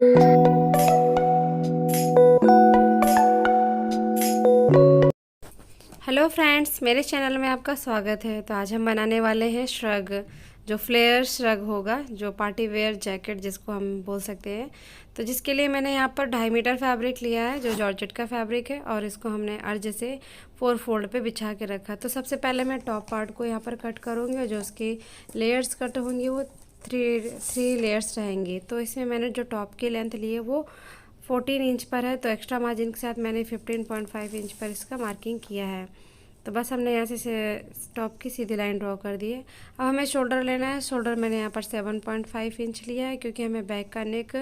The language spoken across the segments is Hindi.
हेलो फ्रेंड्स, मेरे चैनल में आपका स्वागत है। तो आज हम बनाने वाले हैं श्रग, जो फ्लेयर श्रग होगा, जो पार्टी वेयर जैकेट जिसको हम बोल सकते हैं। तो जिसके लिए मैंने यहाँ पर 2.5 मीटर फैब्रिक लिया है, जो जॉर्जेट का फैब्रिक है, और इसको हमने अर्ज से 4 फोल्ड पे बिछा के रखा। तो सबसे पहले मैं टॉप पार्ट को यहाँ पर कट करूँगी, और जो उसकी लेयर्स कट होंगी वो थ्री लेयर्स रहेंगी। तो इसमें मैंने जो टॉप की लेंथ ली है वो 14 इंच पर है, तो एक्स्ट्रा मार्जिन के साथ मैंने 15.5 इंच पर इसका मार्किंग किया है। तो बस हमने यहाँ से टॉप की सीधी लाइन ड्रॉ कर दी है। अब हमें शोल्डर लेना है। शोल्डर मैंने यहाँ पर 7.5 इंच लिया है, क्योंकि हमें बैक का नेक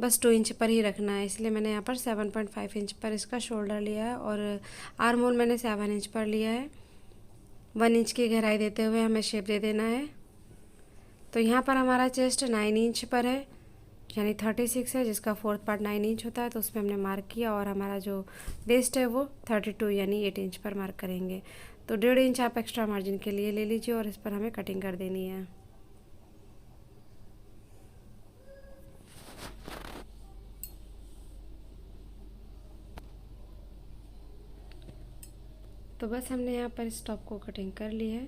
बस 2 इंच पर ही रखना है, इसलिए मैंने यहाँ पर 7.5 इंच पर इसका शोल्डर लिया है। और आर्म होल मैंने 7 इंच पर लिया है। 1 इंच की गहराई देते हुए हमें शेप दे देना है। तो यहाँ पर हमारा चेस्ट 9 इंच पर है, यानी 36 है, जिसका फोर्थ पार्ट 9 इंच होता है, तो उसमें हमने मार्क किया। और हमारा जो वेस्ट है वो 32 यानी 8 इंच पर मार्क करेंगे। तो 1.5 इंच आप एक्स्ट्रा मार्जिन के लिए ले लीजिए, और इस पर हमें कटिंग कर देनी है। तो बस हमने यहाँ पर इस टॉप को कटिंग कर ली है।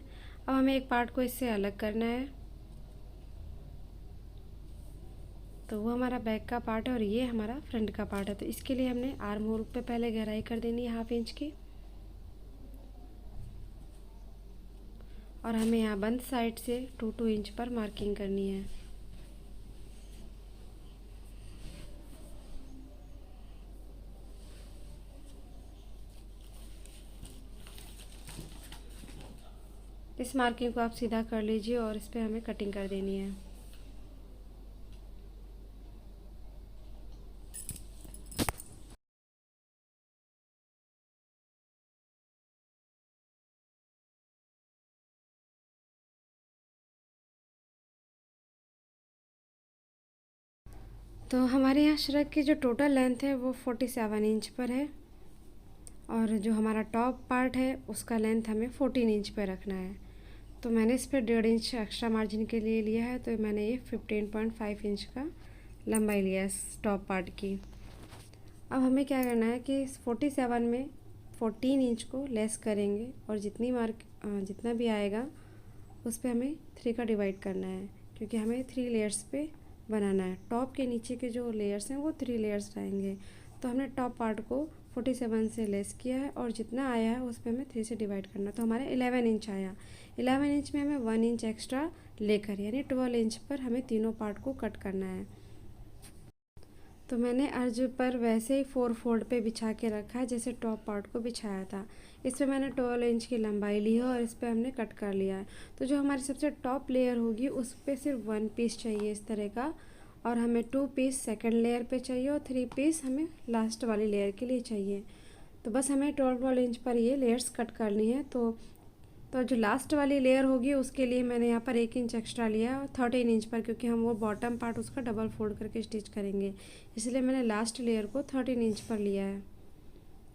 अब हमें एक पार्ट को इससे अलग करना है। तो वो हमारा बैक का पार्ट है, और ये हमारा फ्रंट का पार्ट है। तो इसके लिए हमने आर्म होल पे पहले गहराई कर देनी है 1/2 इंच की, और हमें यहाँ बंद साइड से 2 इंच पर मार्किंग करनी है। इस मार्किंग को आप सीधा कर लीजिए, और इस पर हमें कटिंग कर देनी है। तो हमारे यहाँ श्रग की जो टोटल लेंथ है वो 47 इंच पर है, और जो हमारा टॉप पार्ट है उसका लेंथ हमें 14 इंच पर रखना है। तो मैंने इस पर 1.5 इंच एक्स्ट्रा मार्जिन के लिए लिया है, तो मैंने ये 15.5 इंच का लंबाई लिया है इस टॉप पार्ट की। अब हमें क्या करना है कि इस 47 में 14 इंच को लेस करेंगे, और जितना भी आएगा उस पर हमें 3 का डिवाइड करना है, क्योंकि हमें 3 लेयर्स पे बनाना है। टॉप के नीचे के जो लेयर्स हैं वो 3 लेयर्स रहेंगे। तो हमने टॉप पार्ट को 47 से लेस किया है, और जितना आया है उस पर हमें 3 से डिवाइड करना। तो हमारे 11 इंच आया। 11 इंच में हमें 1 इंच एक्स्ट्रा लेकर, यानी 12 इंच पर हमें तीनों पार्ट को कट करना है। तो मैंने अर्ज पर वैसे ही 4 फोल्ड पे बिछा के रखा है, जैसे टॉप पार्ट को बिछाया था। इस पर मैंने 12 इंच की लंबाई ली है, और इस पर हमने कट कर लिया है। तो जो हमारी सबसे टॉप लेयर होगी उस पर सिर्फ 1 पीस चाहिए इस तरह का, और हमें 2 पीस सेकंड लेयर पे चाहिए, और 3 पीस हमें लास्ट वाली लेयर के लिए चाहिए। तो बस हमें 12 इंच पर ये लेयर्स कट करनी है। तो जो लास्ट वाली लेयर होगी उसके लिए मैंने यहाँ पर 1 इंच एक्स्ट्रा लिया है 13 इंच पर, क्योंकि हम वो बॉटम पार्ट उसका डबल फोल्ड करके स्टिच करेंगे, इसलिए मैंने लास्ट लेयर को 13 इंच पर लिया है।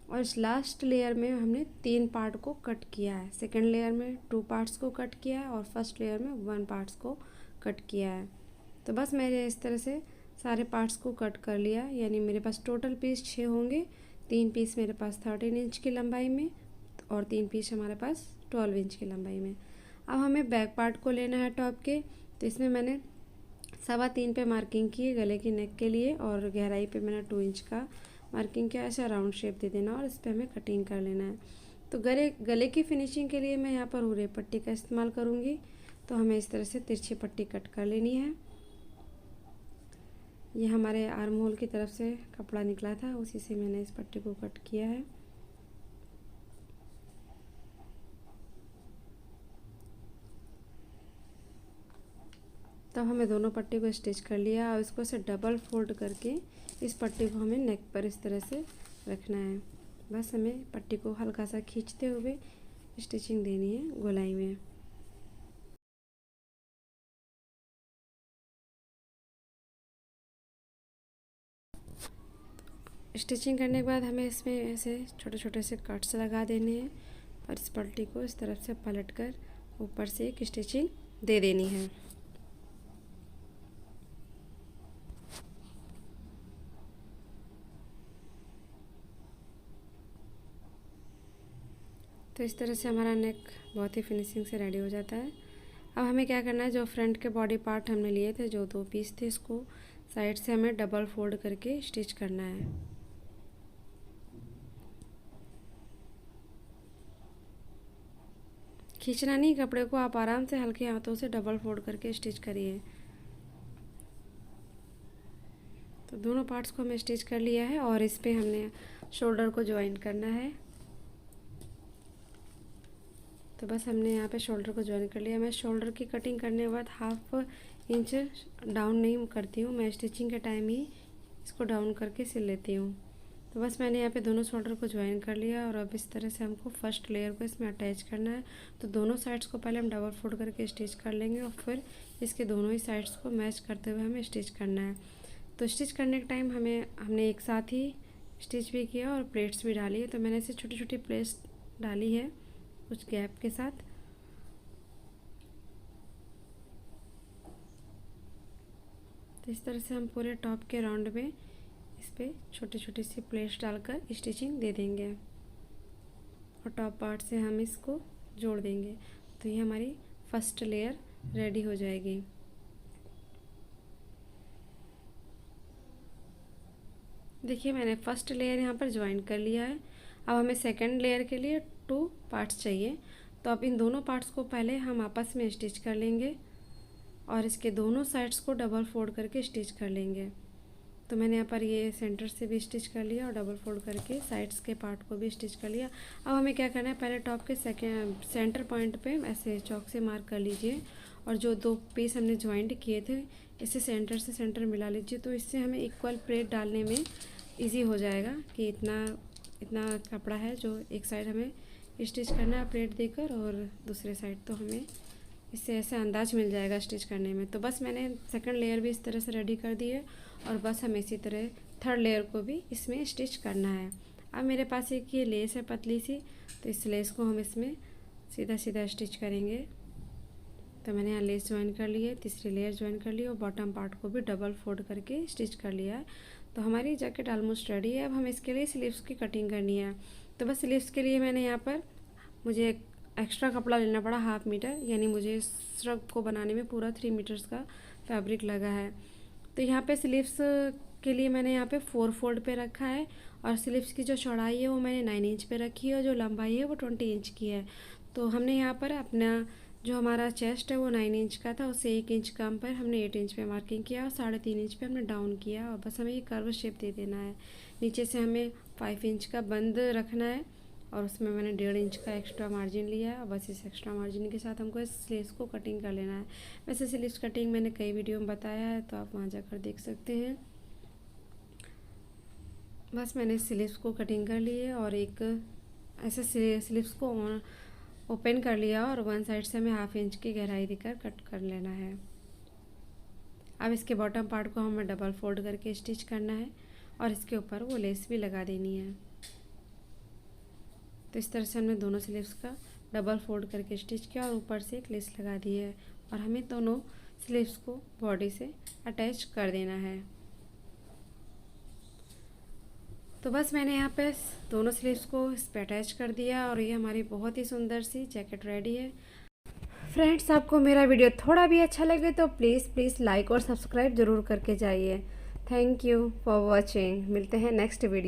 और इस लास्ट लेयर में हमने 3 पार्ट को कट किया है। सेकेंड लेयर में 2 पार्ट्स को कट किया है, और फर्स्ट लेयर में 1 पार्ट्स को कट किया है। तो बस मैंने इस तरह से सारे पार्ट्स को कट कर लिया, यानी मेरे पास टोटल पीस 6 होंगे। 3 पीस मेरे पास 13 इंच की लंबाई में, और 3 पीस हमारे पास 12 इंच की लंबाई में। अब हमें बैक पार्ट को लेना है टॉप के। तो इसमें मैंने 3.25 पे मार्किंग की गले की नेक के लिए, और गहराई पे मैंने 2 इंच का मार्किंग किया। ऐसा राउंड शेप दे देना, और इस पर हमें कटिंग कर लेना है। तो गले की फिनिशिंग के लिए मैं यहाँ पर हुरे पट्टी का इस्तेमाल करूँगी। तो हमें इस तरह से तिरछी पट्टी कट कर लेनी है। ये हमारे आर्म होल की तरफ से कपड़ा निकला था, उसी से मैंने इस पट्टी को कट किया है। तब हमें दोनों पट्टी को स्टिच कर लिया, और इसको से डबल फोल्ड करके इस पट्टी को हमें नेक पर इस तरह से रखना है। बस हमें पट्टी को हल्का सा खींचते हुए स्टिचिंग देनी है गोलाई में। स्टिचिंग करने के बाद हमें इसमें ऐसे छोटे छोटे से कट्स लगा देने हैं, और इस पट्टी को इस तरफ से पलट कर ऊपर से एक स्टिचिंग दे देनी है। तो इस तरह से हमारा नेक बहुत ही फिनिशिंग से रेडी हो जाता है। अब हमें क्या करना है, जो फ्रंट के बॉडी पार्ट हमने लिए थे, जो 2 पीस थे, इसको साइड से हमें डबल फोल्ड करके स्टिच करना है। खींचना नहीं कपड़े को, आप आराम से हल्के हाथों से डबल फोल्ड करके स्टिच करिए। तो दोनों पार्ट्स को हमने स्टिच कर लिया है और इस पे हमने शोल्डर को ज्वाइन करना है। तो बस हमने यहाँ पे शोल्डर को ज्वाइन कर लिया। मैं शोल्डर की कटिंग करने के बाद 1/2 इंच डाउन नहीं करती हूँ, मैं स्टिचिंग के टाइम ही इसको डाउन करके सिल लेती हूँ। तो बस मैंने यहाँ पे दोनों शोल्डर को ज्वाइन कर लिया और अब इस तरह से हमको फर्स्ट लेयर को इसमें अटैच करना है। तो दोनों साइड्स को पहले हम डबल फोल्ड करके स्टिच कर लेंगे और फिर इसके दोनों ही साइड्स को मैच करते हुए हमें स्टिच करना है। तो स्टिच करने के टाइम हमने एक साथ ही स्टिच भी किया और प्लेट्स भी डाली है। तो मैंने ऐसे छोटी छोटी प्लेट्स डाली है कुछ गैप के साथ। तो इस तरह से हम पूरे टॉप के राउंड में इस पे छोटी छोटी सी प्लेट्स डालकर स्टिचिंग दे देंगे और टॉप पार्ट से हम इसको जोड़ देंगे। तो ये हमारी फर्स्ट लेयर रेडी हो जाएगी। देखिए मैंने फर्स्ट लेयर यहाँ पर ज्वाइन कर लिया है। अब हमें सेकंड लेयर के लिए 2 पार्ट्स चाहिए। तो अब इन दोनों पार्ट्स को पहले हम आपस में स्टिच कर लेंगे और इसके दोनों साइड्स को डबल फोल्ड करके स्टिच कर लेंगे। तो मैंने यहाँ पर ये सेंटर से भी स्टिच कर लिया और डबल फोल्ड करके साइड्स के पार्ट को भी स्टिच कर लिया। अब हमें क्या करना है, पहले टॉप के सेंटर पॉइंट पे ऐसे चॉक से मार्क कर लीजिए और जो 2 पीस हमने ज्वाइंट किए थे इसे सेंटर से सेंटर मिला लीजिए। तो इससे हमें इक्वल प्लेट डालने में ईजी हो जाएगा कि इतना कपड़ा है जो एक साइड हमें स्टिच करना है प्लेट देकर और दूसरे साइड, तो हमें इससे ऐसे अंदाज मिल जाएगा स्टिच करने में। तो बस मैंने सेकंड लेयर भी इस तरह से रेडी कर दी है और बस हमें इसी तरह थर्ड लेयर को भी इसमें स्टिच करना है। अब मेरे पास एक ये लेस है पतली सी, तो इस लेस को हम इसमें सीधा सीधा स्टिच करेंगे। तो मैंने यहाँ लेस ज्वाइन कर ली है, तीसरी लेयर ज्वाइन कर ली और बॉटम पार्ट को भी डबल फोल्ड करके स्टिच कर लिया है। तो हमारी जैकेट ऑलमोस्ट रेडी है। अब हम इसके लिए स्लीव्स की कटिंग करनी है। तो बस स्लीव्स के लिए मैंने यहाँ पर मुझे एक्स्ट्रा कपड़ा लेना पड़ा 1/2 मीटर, यानी मुझे स्ट्रग को बनाने में पूरा 3 मीटर्स का फैब्रिक लगा है। तो यहाँ पे स्लीव्स के लिए मैंने यहाँ पे 4 फोल्ड पे रखा है और स्लीव्स की जो चौड़ाई है वो मैंने 9 इंच पे रखी है और जो लंबाई है वो 20 इंच की है। तो हमने यहाँ पर अपना जो हमारा चेस्ट है वो 9 इंच का था, उससे 1 इंच कम पर हमने 8 इंच पे मार्किंग किया और 3.5 इंच पे हमने डाउन किया और बस हमें ये कर्व शेप दे देना है। नीचे से हमें 5 इंच का बंद रखना है और उसमें मैंने 1.5 इंच का एक्स्ट्रा मार्जिन लिया है और बस इस एक्स्ट्रा मार्जिन के साथ हमको इस स्लीव्स को कटिंग कर लेना है। वैसे स्लीव्स कटिंग मैंने कई वीडियो में बताया है, तो आप वहाँ जाकर देख सकते हैं। बस मैंने स्लीव्स को कटिंग कर ली है और एक ऐसे स्लीव्स को ओपन कर लिया और वन साइड से हमें 1/2 इंच की गहराई देकर कट कर लेना है। अब इसके बॉटम पार्ट को हमें डबल फोल्ड करके स्टिच करना है और इसके ऊपर वो लेस भी लगा देनी है। तो इस तरह से हमने दोनों स्लीव्स का डबल फोल्ड करके स्टिच किया और ऊपर से एक लेस लगा दी है और हमें दोनों स्लीव्स को बॉडी से अटैच कर देना है। तो बस मैंने यहाँ पे दोनों स्लीव्स को इस पर अटैच कर दिया और ये हमारी बहुत ही सुंदर सी जैकेट रेडी है। फ्रेंड्स, आपको मेरा वीडियो थोड़ा भी अच्छा लगे तो प्लीज़ लाइक और सब्सक्राइब ज़रूर करके जाइए। Thank you for watching. मिलते हैं नेक्स्ट वीडियो।